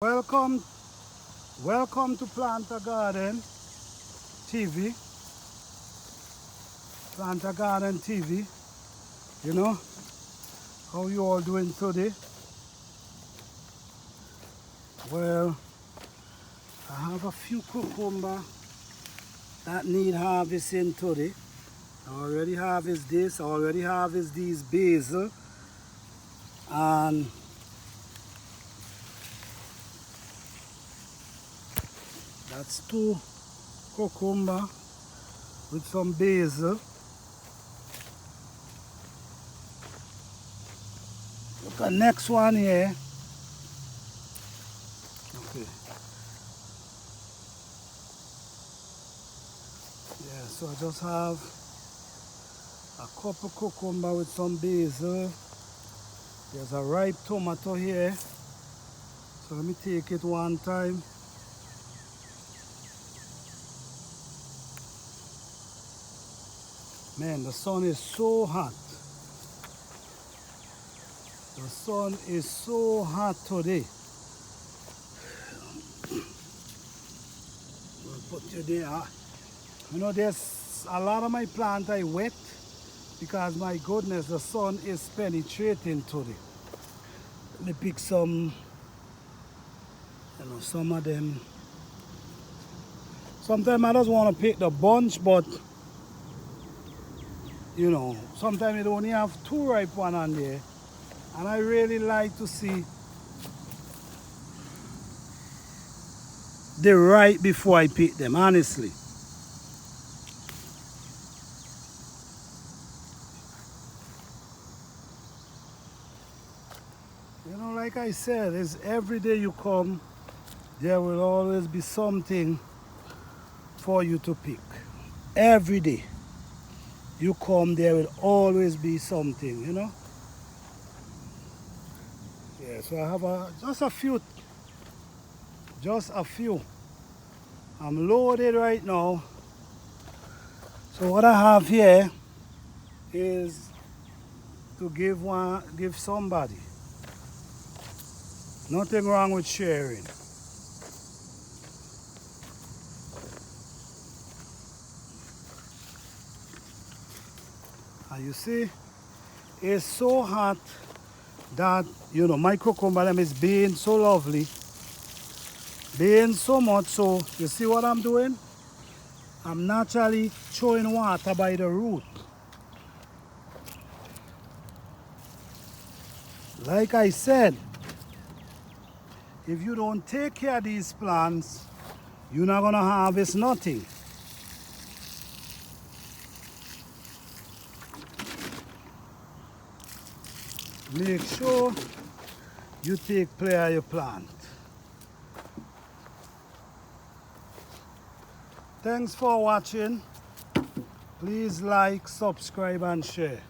Welcome, welcome to Planter Garden TV. Planter Garden TV. You know, how you all doing today? Well, I have a few cucumber that need harvesting today. I already harvest this, I already harvest these basil, and that's two cucumber with some basil. Look at next one here. Okay. Yeah, so I just have a couple cucumber with some basil. There's a ripe tomato here. So let me take it one time. Man, the sun is so hot. The sun is so hot today. We'll put you there. You know, there's a lot of my plants I wet because my goodness, the sun is penetrating today. Let me pick some, some of them. Sometimes I just want to pick the bunch, but sometimes you only have two ripe ones on there. And I really like to see the ripe before I pick them, honestly. Like I said, it's every day you come, there will always be something for you to pick. Every day you come, there will always be something, Yeah, so I have just a few. I'm loaded right now. So what I have here is to give somebody. Nothing wrong with sharing. And you see, it's so hot that, my cucumber them is being so lovely, being so much. So you see what I'm doing? I'm naturally throwing water by the root. Like I said, if you don't take care of these plants, you're not gonna harvest nothing. Make sure you take care of your plant. Thanks for watching. Please like, subscribe, and share.